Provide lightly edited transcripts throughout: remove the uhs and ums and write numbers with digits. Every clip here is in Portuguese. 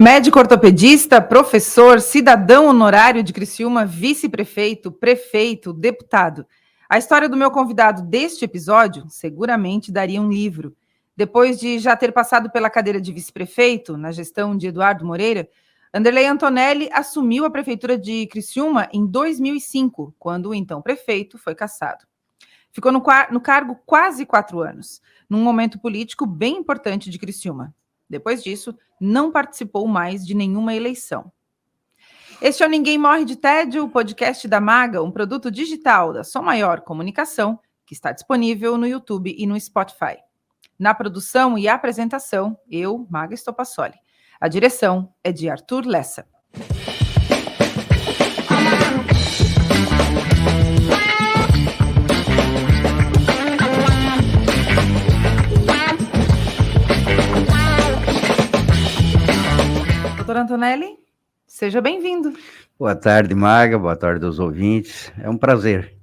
Médico ortopedista, professor, cidadão honorário de Criciúma, vice-prefeito, prefeito, deputado. A história do meu convidado deste episódio seguramente daria um livro. Depois de já ter passado pela cadeira de vice-prefeito, na gestão de Eduardo Moreira, Anderley Antonelli assumiu a prefeitura de Criciúma em 2005, quando o então prefeito foi cassado. Ficou no cargo quase 4 anos, num momento político bem importante de Criciúma. Depois disso, não participou mais de nenhuma eleição. Este é o Ninguém Morre de Tédio, o podcast da Maga, um produto digital da Som Maior Comunicação, que está disponível no YouTube e no Spotify. Na produção e apresentação, eu, Maga Estopassoli. A direção é de Arthur Lessa. Doutor Antonelli, seja bem-vindo. Boa tarde, Maga, boa tarde aos ouvintes. É um prazer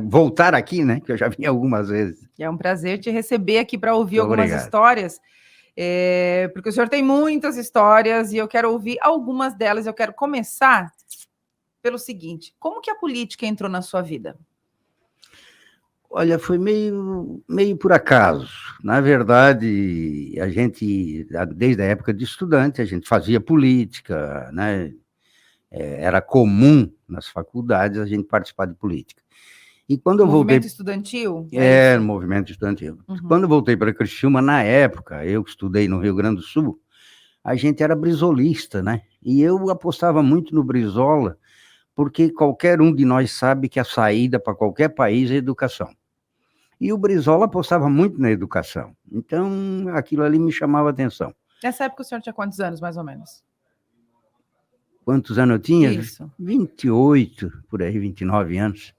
voltar aqui, né, que eu já vim algumas vezes. É um prazer te receber aqui para ouvir Muito algumas obrigado. histórias, porque o senhor tem muitas histórias e eu quero ouvir algumas delas. Eu quero começar pelo seguinte: como que a política entrou na sua vida? Olha, foi meio por acaso. Na verdade, a gente, desde a época de estudante, a gente fazia política, né? Era comum nas faculdades a gente participar de política. E quando eu voltei... Movimento estudantil? Movimento estudantil. Uhum. Quando eu voltei para Criciúma, na época, eu que estudei no Rio Grande do Sul, a gente era brizolista, né? E eu apostava muito no Brizola, porque qualquer um de nós sabe que a saída para qualquer país é educação. E o Brizola apostava muito na educação. Então, aquilo ali me chamava a atenção. Nessa época o senhor tinha quantos anos, mais ou menos? Quantos anos eu tinha? Isso. 28, por aí, 29 anos.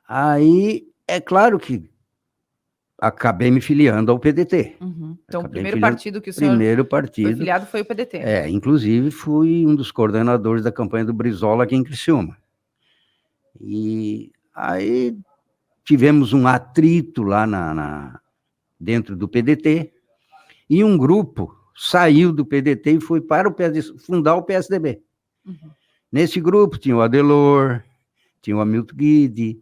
Aí, é claro que acabei me filiando ao PDT. Uhum. Então, o Acabei primeiro filiando- partido que o senhor Primeiro foi partido. filiado foi o PDT. Inclusive, fui um dos coordenadores da campanha do Brizola aqui em Criciúma. E aí tivemos um atrito lá dentro do PDT, e um grupo saiu do PDT e foi para fundar o PSDB. Uhum. Nesse grupo tinha o Adelor, tinha o Hamilton Guide,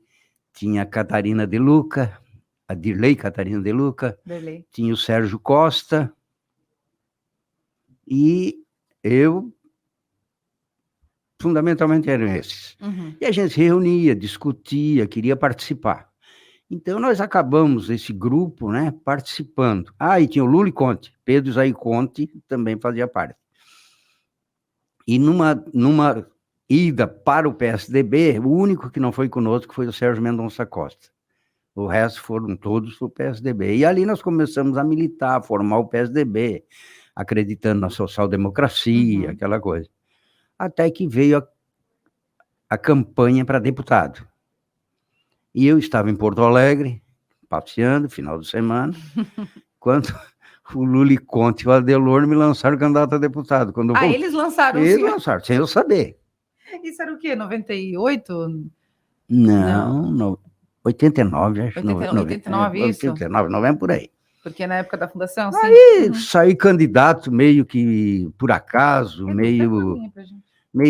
tinha a Catarina De Luca, a Dirley Catarina De Luca, Beleza. tinha o Sérgio Costa, e eu, fundamentalmente, eram esses. Uhum. E a gente se reunia, discutia, queria participar. Então, nós acabamos, esse grupo, né, participando. E tinha o Lula Conte, Pedro Isaí Conte também fazia parte. E numa ida para o PSDB, o único que não foi conosco foi o Sérgio Mendonça Costa. O resto foram todos para o PSDB. E ali nós começamos a militar, a formar o PSDB, acreditando na social-democracia, aquela coisa. Até que veio a campanha para deputado. E eu estava em Porto Alegre, passeando, final de semana, quando o Lula Conte e o Adelor me lançaram candidato a deputado. Quando Eles lançaram o Eles senhor. lançaram, sem eu saber. Isso era o quê? 98? Não, 89, acho. 89, isso? 89, 90, por aí. Porque na época da fundação, sim. Aí saí candidato meio que por acaso, meio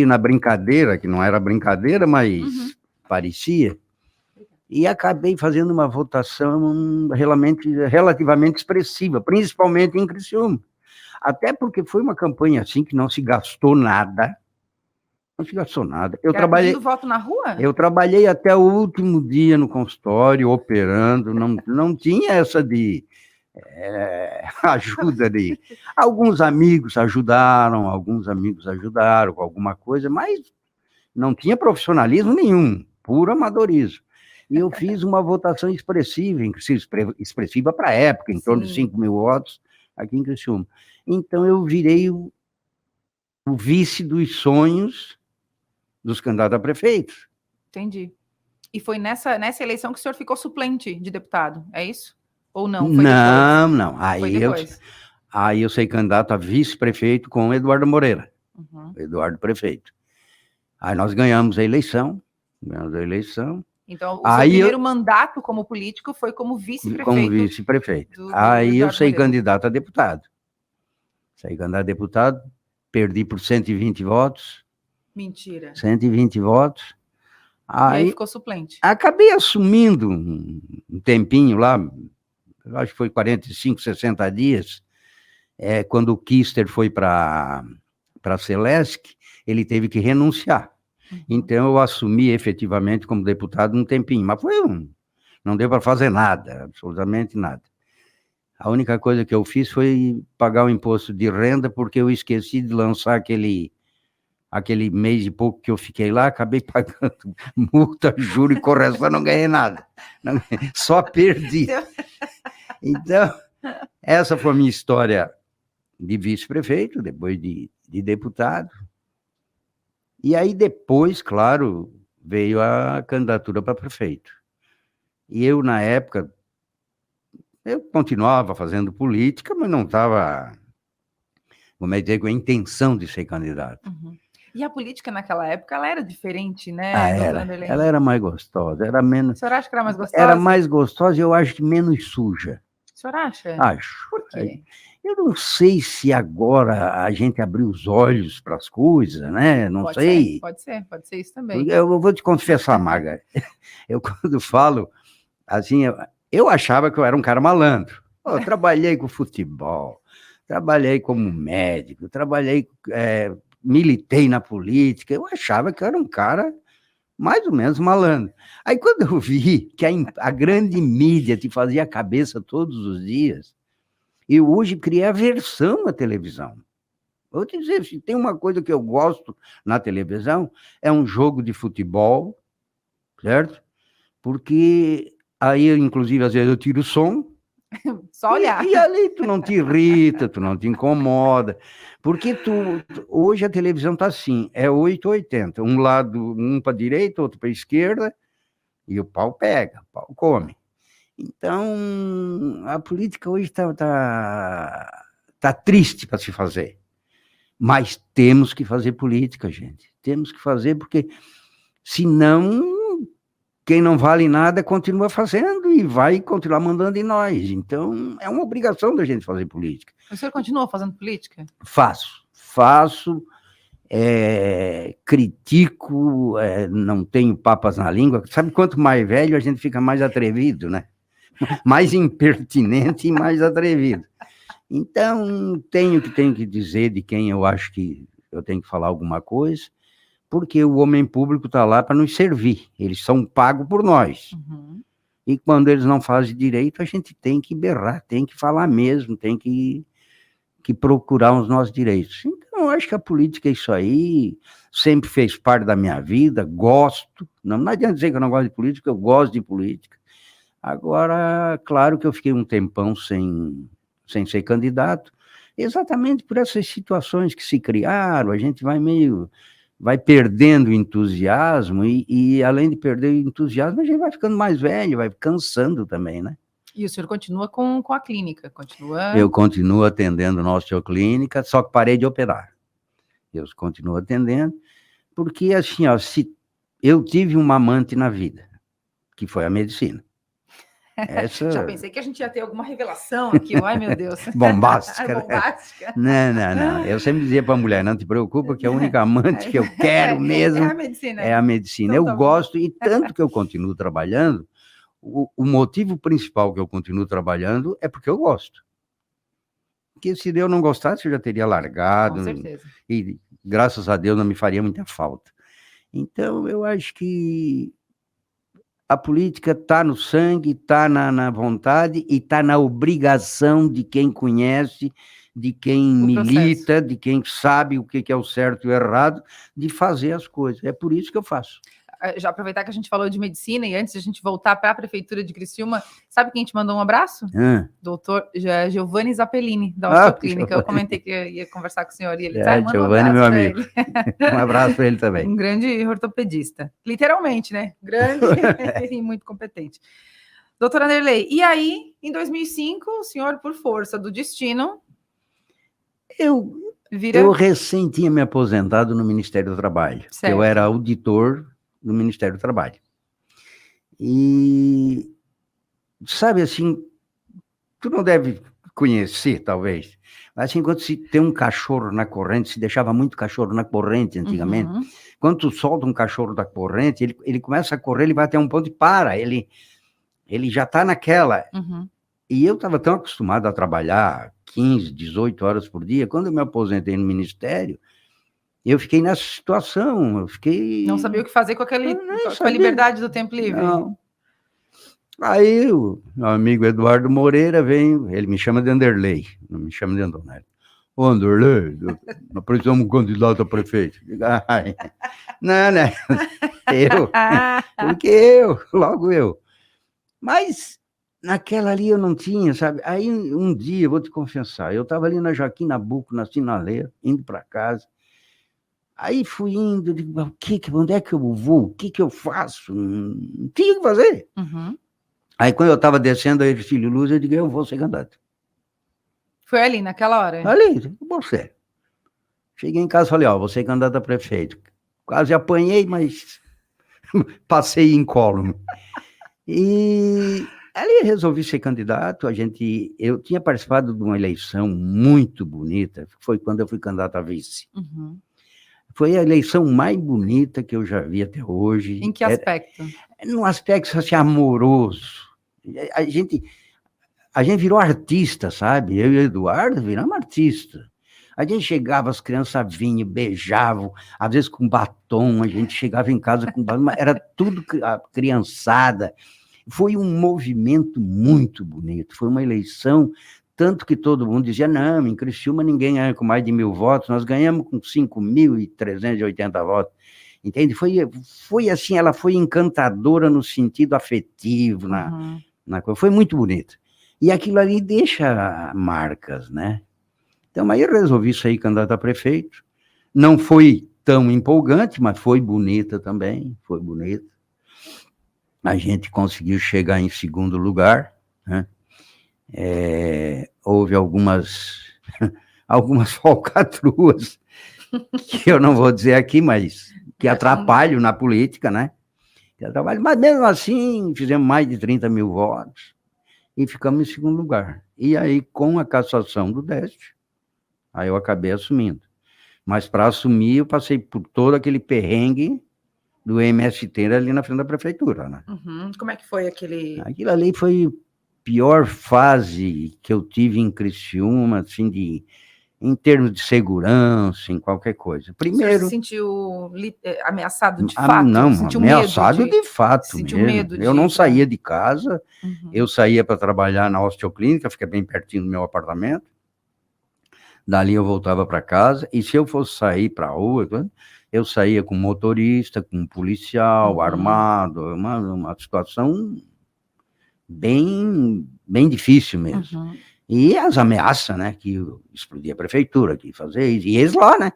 na brincadeira, que não era brincadeira, mas parecia. E acabei fazendo uma votação relativamente expressiva, principalmente em Criciúma. Até porque foi uma campanha assim que não se gastou nada. Não se gastou nada. Eu trabalhei voto na rua? Eu trabalhei até o último dia no consultório, operando, não tinha essa de ajuda de... Alguns amigos ajudaram com alguma coisa, mas não tinha profissionalismo nenhum, puro amadorismo. E eu fiz uma votação expressiva para a época, em torno de 5 mil votos, aqui em Criciúma. Então eu virei o vice dos sonhos dos candidatos a prefeito. Entendi. E foi nessa eleição que o senhor ficou suplente de deputado, é isso? Ou não? Foi depois? Não. Foi depois. Aí eu saí candidato a vice-prefeito com o Eduardo Moreira, Eduardo prefeito. Aí nós ganhamos a eleição. Então, o seu primeiro mandato como político foi como vice-prefeito. Como vice-prefeito. Aí eu saí candidato a deputado. perdi por 120 votos. Mentira. 120 votos. E aí ficou suplente. Acabei assumindo um tempinho lá, acho que foi 45, 60 dias, quando o Kister foi para a Celesc, ele teve que renunciar. Uhum. Então, eu assumi efetivamente como deputado um tempinho, mas não deu para fazer nada, absolutamente nada. A única coisa que eu fiz foi pagar o imposto de renda, porque eu esqueci de lançar aquele mês e pouco que eu fiquei lá, acabei pagando multa, juro e correção, não ganhei nada. Só perdi. Então, essa foi a minha história de vice-prefeito, depois de deputado. E aí depois, claro, veio a candidatura para prefeito. E eu, na época, eu continuava fazendo política, mas não estava, como é dizer, com a intenção de ser candidato. Uhum. E a política naquela época, ela era diferente, né? Ela era mais gostosa, era menos... O senhor acha que era mais gostosa? Era mais gostosa e eu acho que menos suja. O senhor acha? Acho. Por quê? Eu não sei se agora a gente abriu os olhos para as coisas, né? Não sei. Pode ser isso também. Eu vou te confessar, Maga. Eu, quando falo, assim, eu achava que eu era um cara malandro. Eu trabalhei com futebol, trabalhei como médico, militei na política. Eu achava que eu era um cara mais ou menos malandro. Aí, quando eu vi que a grande mídia te fazia a cabeça todos os dias, eu hoje criei aversão à televisão. Vou te dizer, se tem uma coisa que eu gosto na televisão, é um jogo de futebol, certo? Porque aí, inclusive, às vezes eu tiro o som. Só olhar. E ali tu não te irrita, tu não te incomoda. Porque hoje a televisão tá assim, é 8 ou 80. Um lado, um para a direita, outro para a esquerda, e o pau pega, o pau come. Então, a política hoje tá triste para se fazer. Mas temos que fazer política, gente. Temos que fazer, porque senão quem não vale nada continua fazendo e vai continuar mandando em nós. Então, é uma obrigação da gente fazer política. O senhor continua fazendo política? Faço, critico, não tenho papas na língua. Sabe, quanto mais velho, a gente fica mais atrevido, né? Mais impertinente e mais atrevido. Então, tenho que dizer de quem eu acho que eu tenho que falar alguma coisa, porque o homem público está lá para nos servir, eles são pagos por nós. Uhum. E quando eles não fazem direito, a gente tem que berrar, tem que falar mesmo, tem que procurar os nossos direitos. Então, eu acho que a política é isso aí, sempre fez parte da minha vida, gosto, não adianta dizer que eu não gosto de política, eu gosto de política. Agora, claro que eu fiquei um tempão sem ser candidato, exatamente por essas situações que se criaram, a gente vai perdendo o entusiasmo e além de perder o entusiasmo, a gente vai ficando mais velho, vai cansando também, né? E o senhor continua com a clínica? Eu continuo atendendo na osteoclínica, só que parei de operar. Eu continuo atendendo, porque assim, ó, eu tive uma amante na vida, que foi a medicina. Já pensei que a gente ia ter alguma revelação aqui, ai meu Deus. Bombástica. Bombástica. Não. Eu sempre dizia para a mulher, não te preocupa, que a única amante que eu quero mesmo é a medicina. Então, eu gosto, e tanto que eu continuo trabalhando, o motivo principal que eu continuo trabalhando é porque eu gosto. Porque se eu não gostasse, eu já teria largado. Com certeza. E graças a Deus não me faria muita falta. Então, eu acho que a política está no sangue, está na vontade e está na obrigação de quem conhece, de quem milita, de quem sabe o que é o certo e o errado, de fazer as coisas. É por isso que eu faço. Já aproveitar que a gente falou de medicina e antes de a gente voltar para a Prefeitura de Criciúma, sabe quem te mandou um abraço? Doutor Giovanni Zappellini, da Osteoclínica. Eu comentei que ia conversar com o senhor e ele mandou Giovanni, meu amigo. Um abraço para ele também. Um grande ortopedista. Literalmente, né? Grande e muito competente. Doutor Anderley, e aí, em 2005, o senhor, por força do destino... Eu recém tinha me aposentado no Ministério do Trabalho. Eu era auditor do Ministério do Trabalho. E, sabe assim, tu não deve conheci, talvez. Mas assim, quando se tem um cachorro na corrente, se deixava muito cachorro na corrente antigamente. Uhum. Quando tu solta um cachorro da corrente, ele começa a correr, ele vai até um ponto e para. Ele já está naquela. Uhum. E eu estava tão acostumado a trabalhar 15, 18 horas por dia. Quando eu me aposentei no Ministério, eu fiquei nessa situação. Não sabia o que fazer com com a sabia. liberdade do tempo livre. Não. Aí o meu amigo Eduardo Moreira vem, ele me chama de Anderley, não me chama de Andonelli. Ô, Anderley, nós precisamos de um candidato a prefeito. Digo, ai, não, né? Logo eu. Mas naquela ali eu não tinha, sabe? Aí um dia, eu vou te confessar, eu estava ali na Joaquim Nabuco, na Sinaleira, indo para casa. Aí fui indo, digo, onde é que eu vou? O que eu faço? Não tinha o que fazer. Uhum. Aí quando eu estava descendo a Ercílio Luz, eu digo, eu vou ser candidato. Foi ali, naquela hora? Ali, você. Cheguei em casa e falei, vou ser candidato a prefeito. Quase apanhei, mas passei incólume. E ali resolvi ser candidato. Eu tinha participado de uma eleição muito bonita, foi quando eu fui candidato a vice. Uhum. Foi a eleição mais bonita que eu já vi até hoje. Em que aspecto? Num aspecto assim, amoroso. A gente virou artista, sabe? Eu e o Eduardo viramos artista. A gente chegava, as crianças vinham, beijavam, às vezes com batom, a gente chegava em casa com batom, era tudo criançada. Foi um movimento muito bonito, foi uma eleição, tanto que todo mundo dizia, não, em Criciúma ninguém ganha com mais de 1.000 votos, nós ganhamos com 5.380 votos, entende? Foi assim, ela foi encantadora no sentido afetivo, foi muito bonito. E aquilo ali deixa marcas, né? Então, aí eu resolvi sair candidato a prefeito. Não foi tão empolgante, mas foi bonita também, foi bonita. A gente conseguiu chegar em segundo lugar, né? Houve algumas falcatruas, que eu não vou dizer aqui, mas que atrapalham na política, né? Mas mesmo assim, fizemos mais de 30 mil votos e ficamos em segundo lugar. E aí, com a cassação do Décio, aí eu acabei assumindo. Mas para assumir, eu passei por todo aquele perrengue do MST ali na frente da prefeitura, né? Uhum. Como é que foi aquele... Aquilo ali foi a pior fase que eu tive em Criciúma, assim, em termos de segurança, em qualquer coisa. Primeiro... O senhor se sentiu ameaçado de fato? Não, sentiu ameaçado de fato sentiu mesmo. Medo eu não saía de casa, eu saía para trabalhar na osteoclínica, fica bem pertinho do meu apartamento. Dali eu voltava para casa, e se eu fosse sair para a rua, eu saía com motorista, com policial, armado, uma situação bem difícil mesmo. E as ameaças, né, que explodia a prefeitura, que fazer isso, e eles lá, né?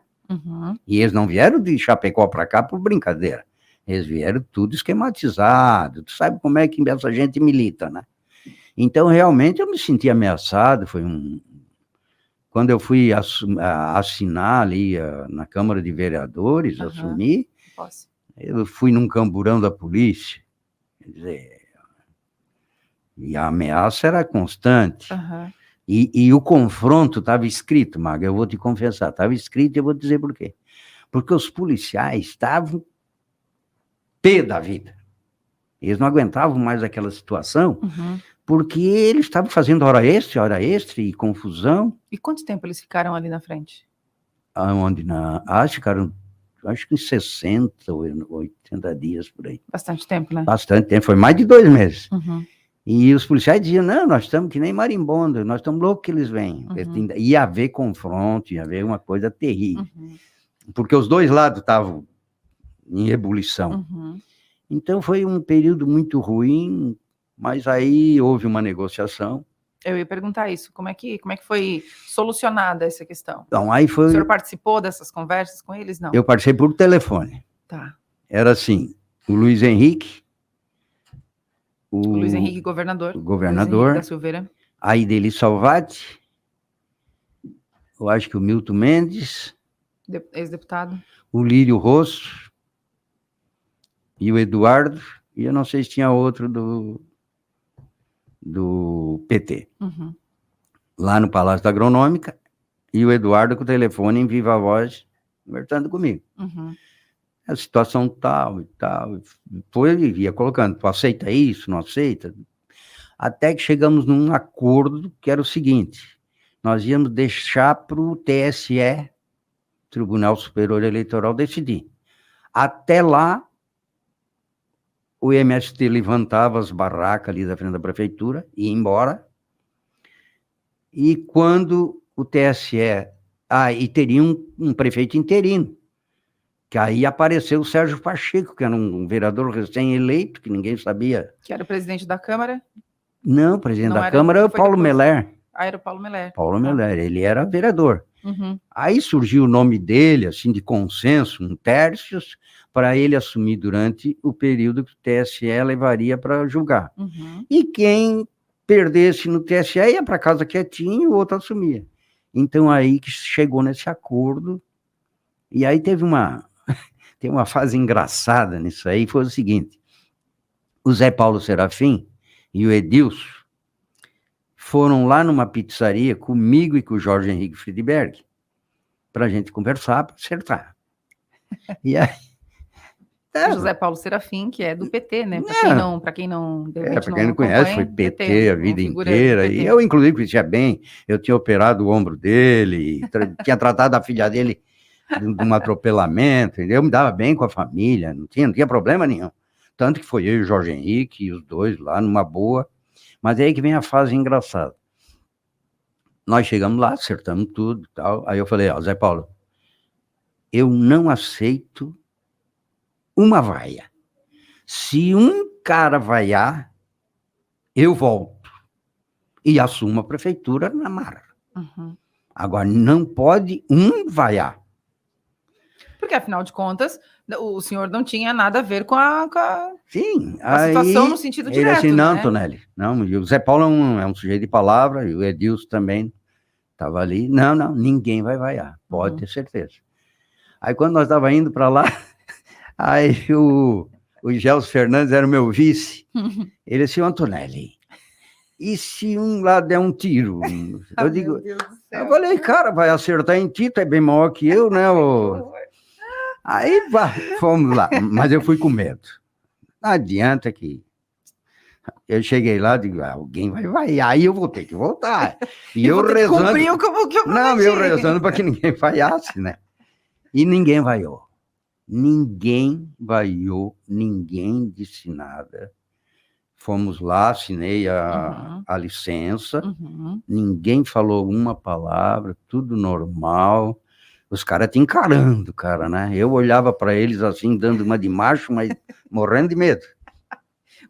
E eles não vieram de Chapecó para cá por brincadeira, eles vieram tudo esquematizado, tu sabe como é que essa gente milita, né? Então, realmente, eu me senti ameaçado, quando eu fui assinar ali na Câmara de Vereadores, assumir, eu fui num camburão da polícia, quer dizer, e a ameaça era constante. E o confronto estava escrito, Maga, eu vou te confessar, estava escrito e eu vou dizer por quê. Porque os policiais estavam pé da vida. Eles não aguentavam mais aquela situação, porque eles estavam fazendo hora extra e confusão. E quanto tempo eles ficaram ali na frente? Acho que 60 ou 80 dias por aí. Bastante tempo, né? Bastante tempo, foi mais de 2 meses. E os policiais diziam, não, nós estamos que nem marimbondo, nós estamos loucos que eles vêm. Ia haver confronto, ia haver uma coisa terrível. Porque os dois lados estavam em ebulição. Então foi um período muito ruim, mas aí houve uma negociação. Eu ia perguntar isso, como é que foi solucionada essa questão? Então, aí foi... O senhor participou dessas conversas com eles, não? Eu participei por telefone. Tá. Era assim, o Luiz Henrique, o Luiz Henrique, governador. O governador. Da Silveira. A Ideli Salvati, eu acho que o Milton Mendes. Ex-deputado. O Lírio Rosso. E o Eduardo. E eu não sei se tinha outro do PT. lá no Palácio da Agronômica, e o Eduardo com o telefone em viva voz, conversando comigo. Uhum. A situação tal e tal. Depois ele ia colocando, tu aceita isso, não aceita? Até que chegamos num acordo que era o seguinte, nós íamos deixar para o TSE, Tribunal Superior Eleitoral, decidir. Até lá, o MST levantava as barracas ali da frente da prefeitura, ia embora, e quando o TSE... e teria um prefeito interino, que aí apareceu o Sérgio Pacheco, que era um vereador recém-eleito, que ninguém sabia. Que era o presidente da Câmara? Não, o presidente Não da era, Câmara era o foi Paulo depois. Meller. Era o Paulo Meller. Paulo Meller, ele era vereador. Uhum. Aí surgiu o nome dele, assim, de consenso, um tercios, para ele assumir durante o período que o TSE levaria para julgar. Uhum. E quem perdesse no TSE ia para casa quietinho, o outro assumia. Então aí que chegou nesse acordo, e aí tem uma fase engraçada nisso aí, foi o seguinte, o Zé Paulo Serafim e o Edilson foram lá numa pizzaria comigo e com o Jorge Henrique Friedberg, para a gente conversar, para acertar. E aí... José Paulo Serafim, que é do PT, né? Para quem não, de repente, para quem não conhece, foi PT a vida inteira. E eu, inclusive, conhecia bem. Eu tinha operado o ombro dele, tinha tratado a filha dele de um atropelamento. Eu me dava bem com a família, não tinha problema nenhum. Tanto que foi eu e o Jorge Henrique, e os dois lá, numa boa. Mas é aí que vem a fase engraçada. Nós chegamos lá, acertamos tudo e tal. Aí eu falei, Zé Paulo, eu não aceito uma vaia. Se um cara vaiar, eu volto e assumo a prefeitura na marra. Uhum. Agora, não pode um vaiar. Porque, afinal de contas, o senhor não tinha nada a ver com a Sim, a situação no sentido ele direto, assim, não, né? Tonelli, não, e o Zé Paulo é um sujeito de palavra, e o Edilson também estava ali. Não, ninguém vai vaiar, pode ter certeza. Aí, quando nós estávamos indo para lá, aí o Gelson Fernandes era o meu vice, ele disse, Antonelli, e se um lá der um tiro? Eu digo, eu falei, cara, vai acertar em ti, tu é bem maior que eu, né? Aí, fomos lá, mas eu fui com medo. Não adianta que... Eu cheguei lá e digo, alguém vai vaiar, aí eu vou ter que voltar. E eu rezando... Cumpriu como que eu prometi. Não, eu rezando para que ninguém vaiasse, né? E ninguém vaiou. Ninguém vaiou, ninguém disse nada. Fomos lá, assinei a licença, ninguém falou uma palavra, tudo normal. Os caras te encarando, cara, né? Eu olhava para eles assim, dando uma de macho, mas morrendo de medo.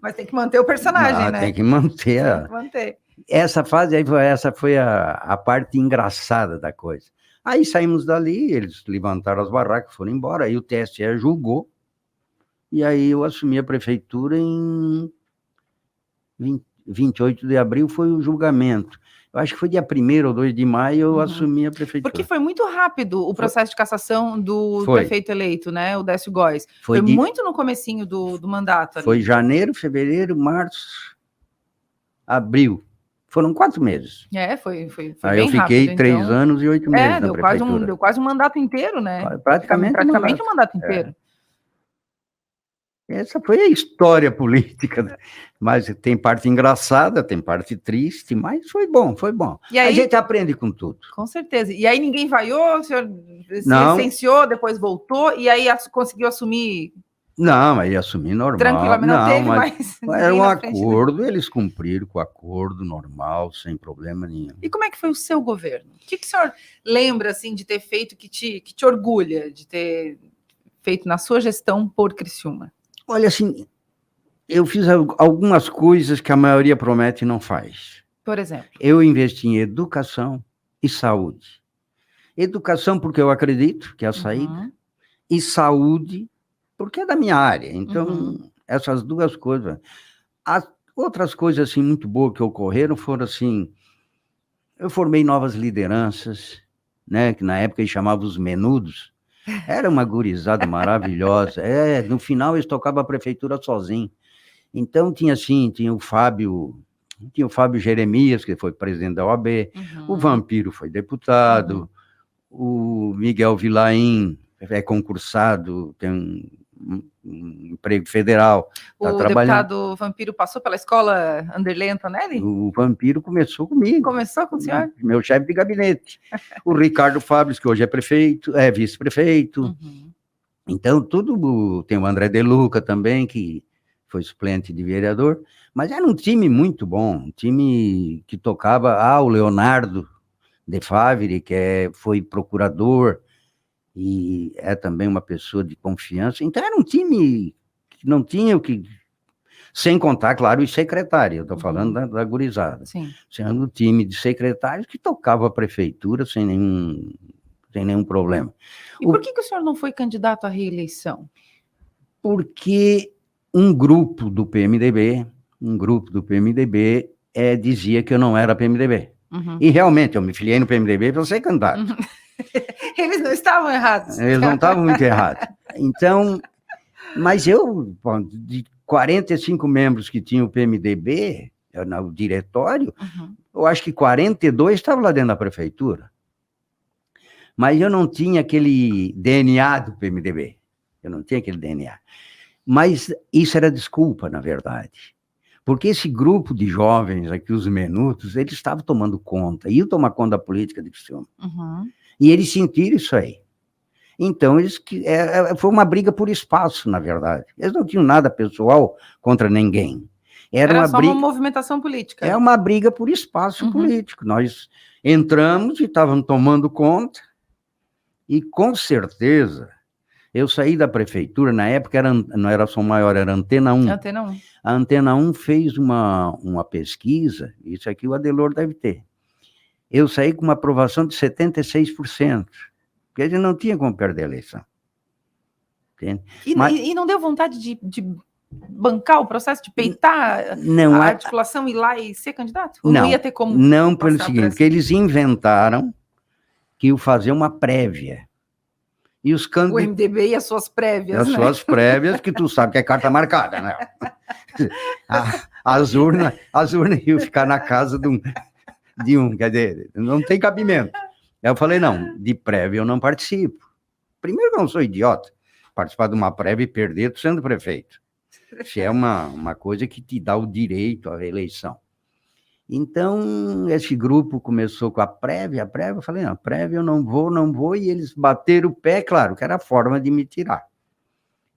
Mas tem que manter o personagem, né? Tem que manter. Tem que manter. Essa fase aí, essa foi a parte engraçada da coisa. Aí saímos dali, eles levantaram as barracas, foram embora, aí o TSE julgou, e aí eu assumi a prefeitura em 28 de abril, foi o julgamento. Eu acho que foi dia 1º ou 2 de maio eu assumi a prefeitura. Porque foi muito rápido o processo de cassação do prefeito eleito, né, o Décio Góes. Foi muito no comecinho do mandato. Ali. Foi janeiro, fevereiro, março, abril. Foram 4 meses. Foi aí bem eu fiquei rápido, 3 anos e 8 meses na prefeitura. Deu quase um mandato inteiro, né? Praticamente um mandato inteiro. Essa foi a história política, mas tem parte engraçada, tem parte triste, mas foi bom. E aí, a gente aprende com tudo. Com certeza. E aí ninguém vaiou, o senhor se licenciou, depois voltou, e aí conseguiu assumir... Não, aí assumi normal. Tranquilamente, não teve mais... Era um acordo, eles cumpriram com o acordo normal, sem problema nenhum. E como é que foi o seu governo? O que o senhor lembra, assim, de ter feito que te orgulha, de ter feito na sua gestão por Criciúma? Olha, assim, eu fiz algumas coisas que a maioria promete e não faz. Por exemplo? Eu investi em educação e saúde. Educação porque eu acredito que é a saída, e saúde porque é da minha área. Então, essas duas coisas. As outras coisas, assim, muito boas que ocorreram foram, assim, eu formei novas lideranças, né, que na época eles chamavam os menudos. Era uma gurizada maravilhosa. No final eles tocavam a prefeitura sozinho. Então tinha assim, tinha o Fábio Tinha o Fábio Jeremias, que foi presidente da OAB, o Vampiro foi deputado, o Miguel Vilaim é concursado, tem um emprego federal. O deputado Vampiro passou pela escola Anderlei Antonelli? O Vampiro começou comigo. Começou com o senhor? Meu chefe de gabinete. O Ricardo Fábio, que hoje é prefeito, é vice-prefeito. Então, tudo. Tem o André De Luca também, que foi suplente de vereador. Mas era um time muito bom, um time que tocava. O Leonardo de Favre, que foi procurador e é também uma pessoa de confiança. Então, era um time que não tinha o que... Sem contar, claro, os secretários. Eu estou falando da gurizada. Sim. Sendo um time de secretários que tocava a prefeitura sem nenhum problema. E por que o senhor não foi candidato à reeleição? Porque um grupo do PMDB dizia que eu não era PMDB. E realmente, eu me filiei no PMDB para ser candidato. Eles não estavam errados. Eles não estavam muito errados. Então, mas eu, de 45 membros que tinha o PMDB, no diretório, eu acho que 42 estavam lá dentro da prefeitura. Mas eu não tinha aquele DNA do PMDB. Eu não tinha aquele DNA. Mas isso era desculpa, na verdade. Porque esse grupo de jovens aqui, os menudos, eles estavam tomando conta, iam tomar conta da política de Criciúma. E eles sentiram isso aí. Então, foi uma briga por espaço, na verdade. Eles não tinham nada pessoal contra ninguém. Era só uma movimentação política. É uma briga por espaço político. Nós entramos e estávamos tomando conta, e com certeza... Eu saí da prefeitura, na época não era Som Maior, era Antena 1. Antena 1. A Antena 1 fez uma pesquisa, isso aqui o Adelor deve ter. Eu saí com uma aprovação de 76%, porque a gente não tinha como perder a eleição. E não deu vontade de bancar o processo, de peitar a articulação, ir lá e ser candidato? Ou não ia ter como? Não, pelo seguinte, porque eles inventaram que iam fazer uma prévia. E os O MDB e as suas prévias, As suas prévias, que tu sabe que é carta marcada, né? As urnas iam ficar na casa de um, quer dizer, não tem cabimento. Aí eu falei, não, de prévia eu não participo. Primeiro que eu não sou idiota, participar de uma prévia e perder tu sendo prefeito. Isso é uma coisa que te dá o direito à reeleição. Então, esse grupo começou com a prévia, eu falei, não, prévia eu não vou, e eles bateram o pé, claro, que era a forma de me tirar.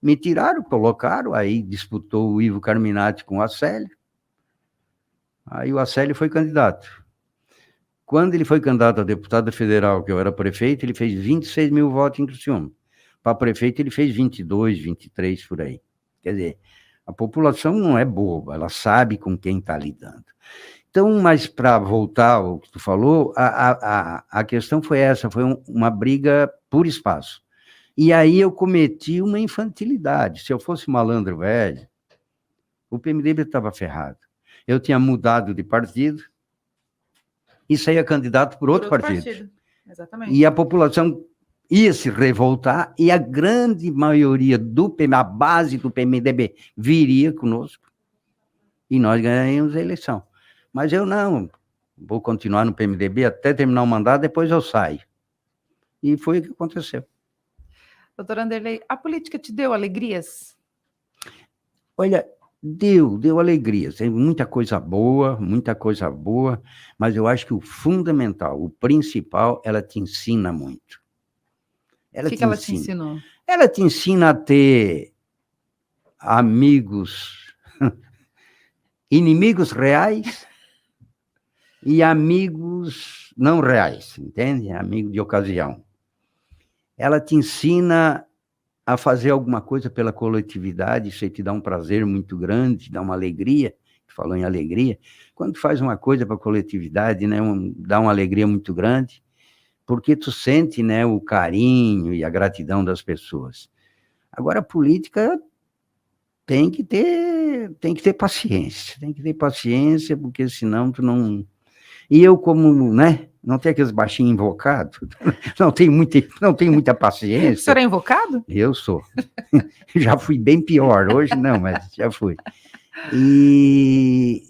Me tiraram, colocaram, aí disputou o Ivo Carminati com o Acélio, aí o Acélio foi candidato. Quando ele foi candidato a deputado federal, que eu era prefeito, ele fez 26 mil votos em Criciúma. Para prefeito, ele fez 22, 23, por aí. Quer dizer, a população não é boba, ela sabe com quem está lidando. Então, mas para voltar ao que tu falou, a questão foi essa, foi uma briga por espaço. E aí eu cometi uma infantilidade. Se eu fosse malandro velho, o PMDB estava ferrado. Eu tinha mudado de partido e saía candidato por outro partido. Exatamente. E a população ia se revoltar e a grande maioria a base do PMDB viria conosco e nós ganhamos a eleição. Mas eu não, vou continuar no PMDB até terminar o mandato, depois eu saio. E foi o que aconteceu. Doutor Anderlei, a política te deu alegrias? Olha, deu alegrias, tem muita coisa boa, mas eu acho que o fundamental, o principal, ela te ensina muito. O que ela te ensinou? Ela te ensina a ter amigos, inimigos reais e amigos não reais, entende? Amigo de ocasião. Ela te ensina a fazer alguma coisa pela coletividade, isso aí te dá um prazer muito grande, te dá uma alegria, tu falou em alegria, quando tu faz uma coisa para a coletividade, né, dá uma alegria muito grande, porque tu sente, né, o carinho e a gratidão das pessoas. Agora, a política tem que ter paciência, porque senão tu não... E eu, como, né, não tenho aqueles baixinhos invocados, não tenho muita paciência. O senhor é invocado? Eu sou. Já fui bem pior, hoje não, mas já fui. E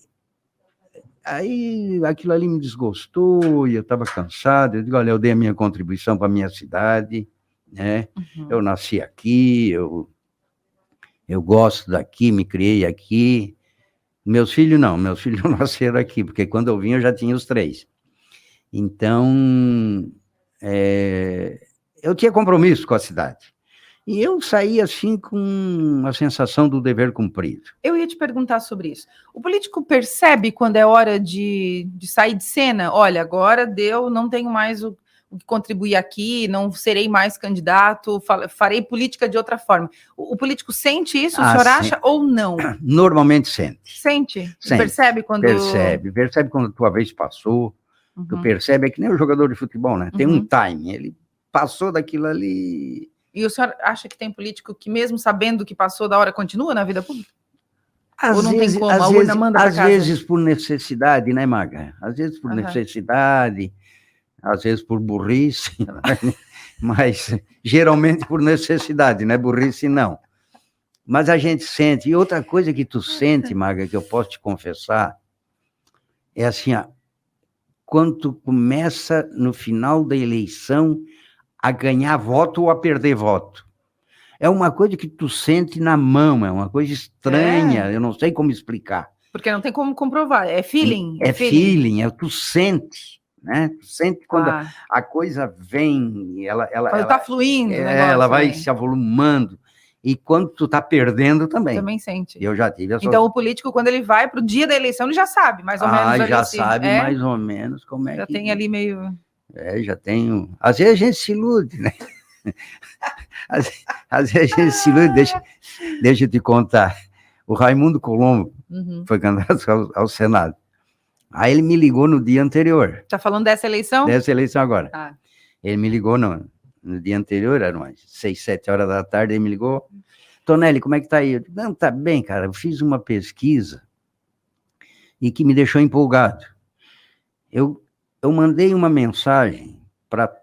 Aí aquilo ali me desgostou e eu estava cansado. Eu digo, olha, eu dei a minha contribuição para a minha cidade, né? Eu nasci aqui, eu gosto daqui, me criei aqui. Meus filhos não nasceram aqui, porque quando eu vim eu já tinha os 3. Então, eu tinha compromisso com a cidade. E eu saí assim com a sensação do dever cumprido. Eu ia te perguntar sobre isso. O político percebe quando é hora de sair de cena? Olha, agora deu, não tenho mais o que contribuir aqui, não serei mais candidato, farei política de outra forma. O político sente isso, o senhor acha, ou não? Normalmente sente. Sente? Percebe quando... Percebe quando a tua vez passou. Tu percebe, é que nem o jogador de futebol, né? Tem um time, ele passou daquilo ali... E o senhor acha que tem político que, mesmo sabendo que passou da hora, continua na vida pública? Ou não tem como? A urna manda pra casa? Às vezes por necessidade, né, Maga? Às vezes por necessidade, às vezes por burrice, mas geralmente por necessidade, né? Burrice não. Mas a gente sente. E outra coisa que tu sente, Maga, que eu posso te confessar, é assim, ó, quando tu começa no final da eleição a ganhar voto ou a perder voto. É uma coisa que tu sente na mão, é uma coisa estranha, eu não sei como explicar. Porque não tem como comprovar, é feeling. É feeling, tu sente, né? Tu sente quando a coisa vem, quando tá fluindo, ela vai se avolumando. E quando tu tá perdendo também. Também sente. Eu já tive essa... Então o político, quando ele vai pro dia da eleição, ele já sabe, mais ou menos. Já sabe mais ou menos como é já tem ali meio... já tenho... Às vezes a gente se ilude, né? Às vezes a gente se ilude. Deixa eu te contar. O Raimundo Colombo foi candidato ao Senado. Aí ele me ligou no dia anterior. Tá falando dessa eleição? Dessa eleição agora. Ele me ligou no dia anterior, eram umas 6, 7 horas da tarde, ele me ligou. Tonelli, como é que tá aí? Eu disse, não, tá bem, cara. Eu fiz uma pesquisa e que me deixou empolgado. Eu mandei uma mensagem para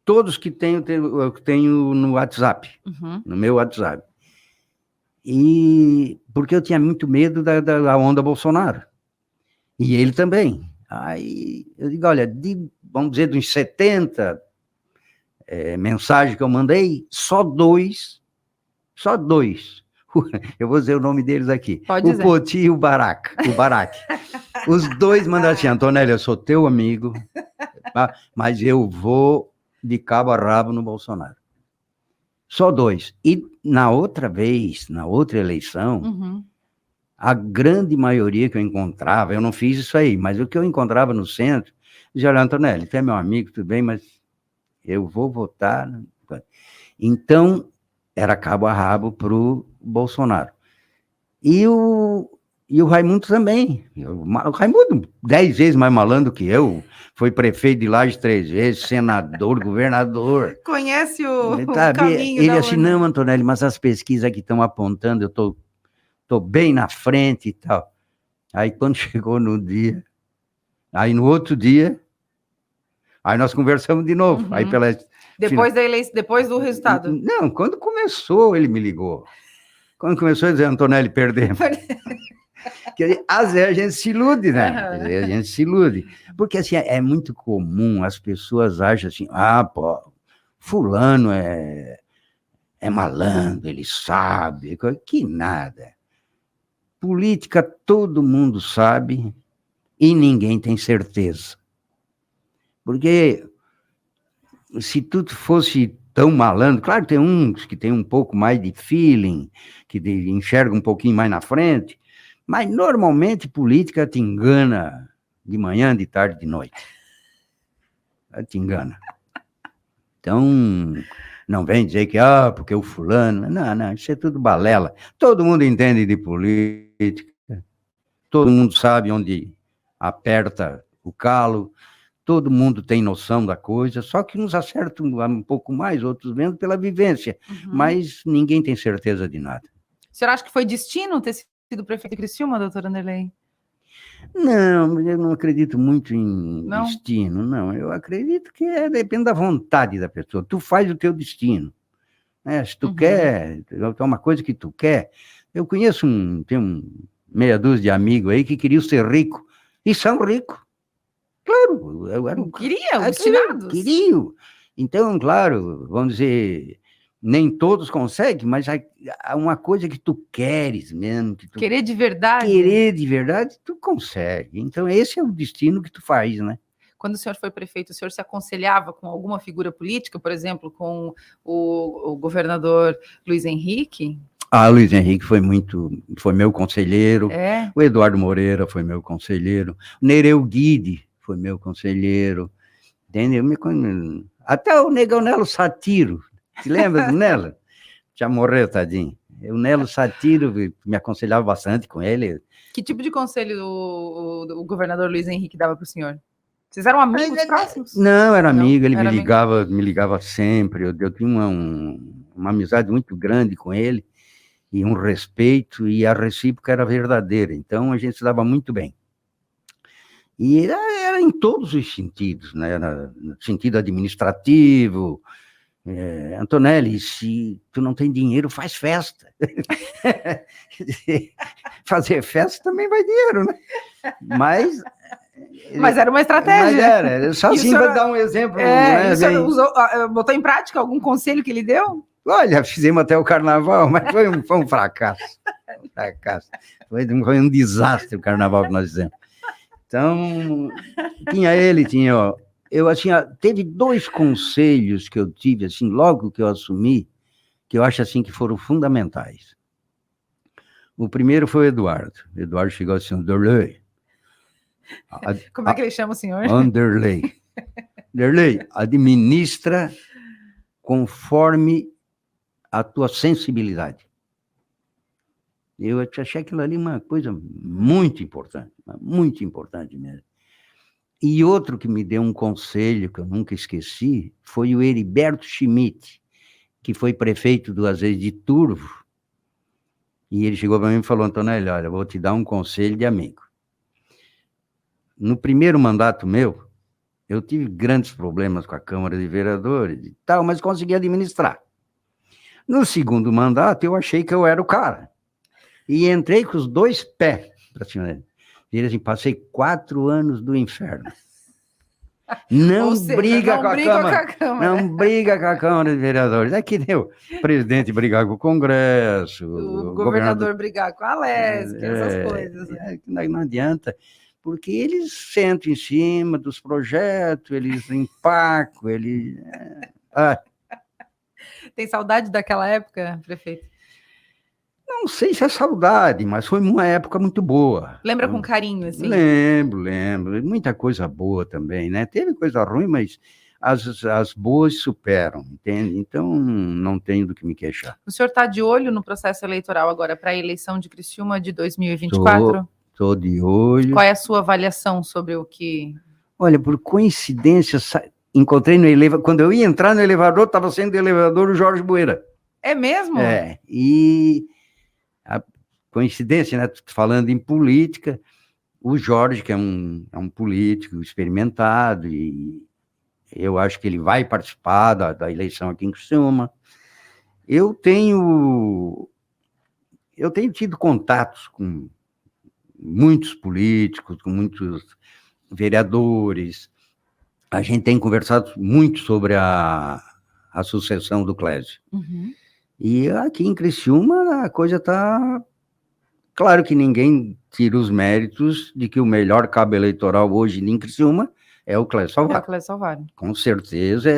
todos que eu tenho no WhatsApp, no meu WhatsApp. E porque eu tinha muito medo da onda Bolsonaro. E ele também. Aí eu digo, olha, vamos dizer, dos 70 mensagens que eu mandei, só dois, eu vou dizer o nome deles aqui, Pode dizer. O Poti e o Barack. Os dois mandaram assim, Antonelli, eu sou teu amigo, mas eu vou de cabo a rabo no Bolsonaro. Só dois. E na outra eleição, a grande maioria que eu encontrava, eu não fiz isso aí, mas o que eu encontrava no centro, dizia, olha, Antonelli, tu é meu amigo, tudo bem, mas eu vou votar. Então, era cabo a rabo pro Bolsonaro. E o Raimundo também. O Raimundo, 10 vezes mais malandro que eu, foi prefeito de Lages 3 vezes, senador, governador. Conhece o caminho ele assim, não, Antonelli, mas as pesquisas aqui estão apontando, eu tô bem na frente e tal. Aí quando chegou no dia, aí no outro dia, aí nós conversamos de novo. Aí depois da eleição, depois do resultado? Não, quando começou, ele me ligou. Quando começou a dizer, Antonelli, perdemos. Às vezes a gente se ilude, né? Às vezes a gente se ilude. Porque, assim, é muito comum, as pessoas acham assim, pô, fulano é malandro, ele sabe, que nada. Política todo mundo sabe e ninguém tem certeza. Porque se tudo fosse tão malandro, claro que tem uns que tem um pouco mais de feeling, que enxerga um pouquinho mais na frente, mas normalmente política te engana de manhã, de tarde, de noite. Te engana. Então, não vem dizer que, porque o fulano... Não, isso é tudo balela. Todo mundo entende de política, todo mundo sabe onde aperta o calo, todo mundo tem noção da coisa, só que uns acertam um pouco mais, outros menos pela vivência, mas ninguém tem certeza de nada. O senhor acha que foi destino ter sido prefeito de Criciúma, doutor Anderley? Não, eu não acredito muito em destino, não. Eu acredito que depende da vontade da pessoa. Tu faz o teu destino. Né? Se tu quer, é uma coisa que tu quer. Eu conheço tenho meia dúzia de amigos aí que queriam ser rico E são ricos. Claro, eu era Queriam, obstinados. Queriam. Então, claro, vamos dizer, nem todos conseguem, mas há uma coisa que tu queres mesmo. Que tu Querer de verdade. Querer de verdade, tu consegue. Então, esse é o destino que tu faz, né? Quando o senhor foi prefeito, o senhor se aconselhava com alguma figura política, por exemplo, com o governador Luiz Henrique? Luiz Henrique foi meu conselheiro. É? O Eduardo Moreira foi meu conselheiro. O Nereu Guide foi meu conselheiro. Entendeu? Até o Negão Nelo Satiro. Te lembra do Nelo? Já morreu, tadinho. O Nelo Satiro me aconselhava bastante com ele. Que tipo de conselho o governador Luiz Henrique dava para o senhor? Vocês eram amigos próximos? Não, era amigo, ele me ligava sempre. Eu tinha uma amizade muito grande com ele, e um respeito, e a recíproca era verdadeira. Então, a gente se dava muito bem. E era em todos os sentidos, né? No sentido administrativo. Antonelli, se tu não tem dinheiro, faz festa. Fazer festa também vai dinheiro, né? Mas era uma estratégia. Mas era só assim para dar um exemplo. Né? O senhor botou em prática algum conselho que ele deu? Olha, fizemos até o carnaval, mas foi um fracasso. Foi um desastre o carnaval que nós fizemos. Então, teve 2 conselhos que eu tive, assim, logo que eu assumi, que eu acho assim que foram fundamentais. O primeiro foi o Eduardo. O Eduardo chegou assim, Anderley. Como é que ele chama o senhor? Anderley, administra conforme a tua sensibilidade. Eu achei aquilo ali uma coisa muito importante mesmo. E outro que me deu um conselho que eu nunca esqueci foi o Heriberto Schmidt, que foi prefeito 2 vezes de Turvo. E ele chegou para mim e falou, Antonelli, olha, vou te dar um conselho de amigo. No primeiro mandato meu, eu tive grandes problemas com a Câmara de Vereadores e tal, mas consegui administrar. No segundo mandato, eu achei que eu era o cara. E entrei com os 2 pés para cima dele. Ele assim, passei 4 anos do inferno. Não briga com a Câmara. Não briga com a Câmara de Vereadores. É que deu o presidente brigar com o Congresso. O governador brigar com a Lesc, essas coisas. Né? Não adianta, porque eles sentam em cima dos projetos, eles empacam, Tem saudade daquela época, prefeito? Não sei se é saudade, mas foi uma época muito boa. Lembra com carinho, assim? Lembro. Muita coisa boa também, né? Teve coisa ruim, mas as boas superam, entende? Então, não tenho do que me queixar. O senhor está de olho no processo eleitoral agora para a eleição de Criciúma de 2024? Estou de olho. Qual é a sua avaliação sobre o que... Olha, por coincidência, encontrei no elevador... Quando eu ia entrar no elevador, estava saindo do elevador o Jorge Bueira. É mesmo? E... A coincidência, né? Falando em política, o Jorge, que é um político experimentado, e eu acho que ele vai participar da eleição aqui em Criciúma. Eu tenho tido contatos com muitos políticos, com muitos vereadores. A gente tem conversado muito sobre a sucessão do Clésio. Uhum. E aqui em Criciúma a coisa está... Claro que ninguém tira os méritos de que o melhor cabo eleitoral hoje em Criciúma é o Clésio Salvaro. É o Clésio Salvaro. Com certeza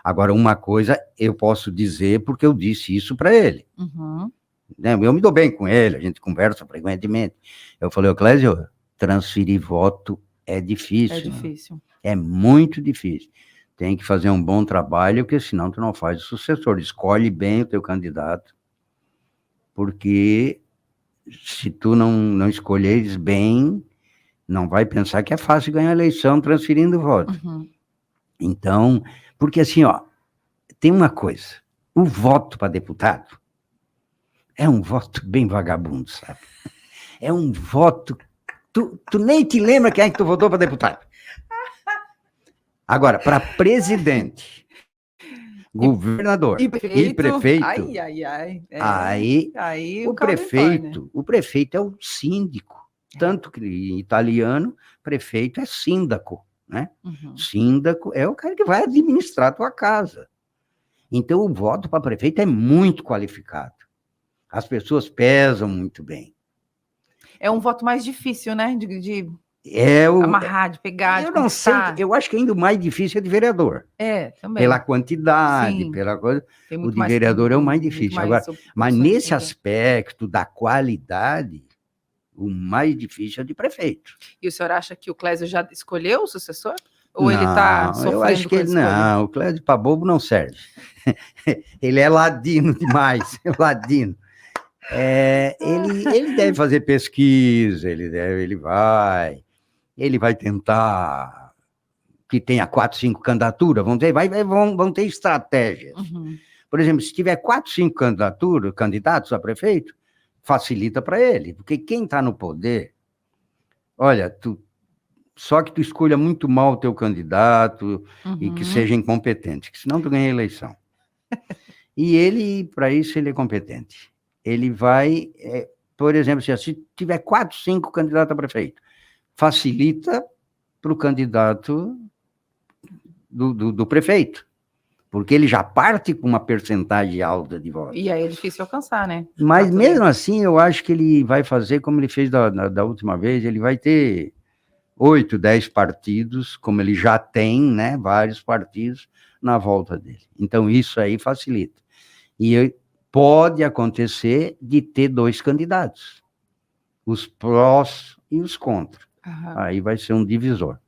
Agora, uma coisa eu posso dizer porque eu disse isso para ele. Uhum. Eu me dou bem com ele, a gente conversa frequentemente. Eu falei, Clésio, transferir voto é difícil. É difícil. É muito difícil. Tem que fazer um bom trabalho, porque senão tu não faz o sucessor. Escolhe bem o teu candidato, porque se tu não escolheres bem, não vai pensar que é fácil ganhar a eleição transferindo voto. Uhum. Então, porque assim, tem uma coisa, o voto para deputado é um voto bem vagabundo, sabe? É um voto, tu nem te lembra quem é que tu votou para deputado. Agora, para presidente, governador e prefeito, aí o prefeito é o síndico. Tanto que em italiano, prefeito é síndaco, né? Síndaco é o cara que vai administrar a tua casa. Então, o voto para prefeito é muito qualificado. As pessoas pesam muito bem. É um voto mais difícil, né? De amarrar, de pegar, eu não sei, eu acho que ainda o mais difícil é de vereador. Também. Pela quantidade, Sim. pela coisa. O de vereador é o mais difícil. Agora, mas nesse aspecto da qualidade, o mais difícil é de prefeito. E o senhor acha que o Clésio já escolheu o sucessor? Ou ele está sofrendo eu acho que não, o Clésio para bobo não serve. Ele é ladino demais, ladino. Ele deve fazer pesquisa, ele vai tentar que tenha 4, 5 candidaturas, vão ter estratégias. Por exemplo, se tiver 4, 5 candidatos a prefeito, facilita para ele, porque quem está no poder, olha, só que tu escolha muito mal o teu candidato e que seja incompetente, que senão tu ganha a eleição. E ele, para isso, ele é competente. Ele vai, por exemplo, se tiver 4, 5 candidatos a prefeito, facilita para o candidato do prefeito, porque ele já parte com uma percentagem alta de votos. E aí é difícil alcançar, né? Mas mesmo assim, eu acho que ele vai fazer como ele fez da última vez, ele vai ter 8, 10 partidos, como ele já tem, né, vários partidos na volta dele. Então, isso aí facilita. E pode acontecer de ter 2 candidatos, os prós e os contra. Aí vai ser um divisor.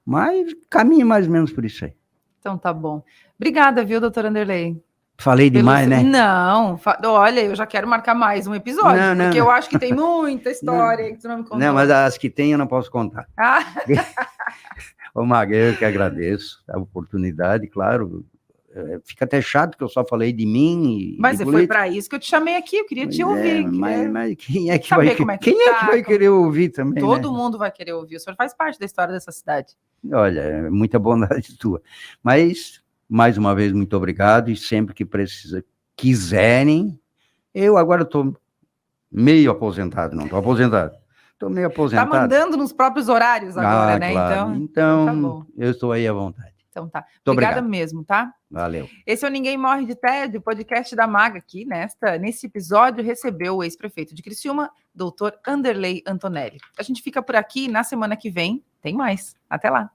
Mas caminha mais ou menos por isso aí. Então tá bom. Obrigada, viu, doutor Anderlei? Falei demais, né? Não, olha, eu já quero marcar mais um episódio, porque eu acho que tem muita história que tu não me contou. Não, mas as que tem eu não posso contar. Ô, Maga, eu que agradeço a oportunidade, claro. Fica até chato que eu só falei de mim. Mas foi para isso que eu te chamei aqui, eu queria te ouvir. Mas quem é que vai querer ouvir também? Todo mundo vai querer ouvir, o senhor faz parte da história dessa cidade. Olha, é muita bondade tua. Mas, mais uma vez, muito obrigado, e sempre que quiserem, eu agora estou meio aposentado, não estou aposentado. Estou meio aposentado. Está mandando nos próprios horários agora, né? Claro. Então tá bom. Eu estou aí à vontade. Então tá. Obrigada mesmo, tá? Valeu. Esse é o Ninguém Morre de Tédio, podcast da Maga aqui. Nesse episódio, recebeu o ex-prefeito de Criciúma, doutor Anderlei Antonelli. A gente fica por aqui, na semana que vem tem mais. Até lá.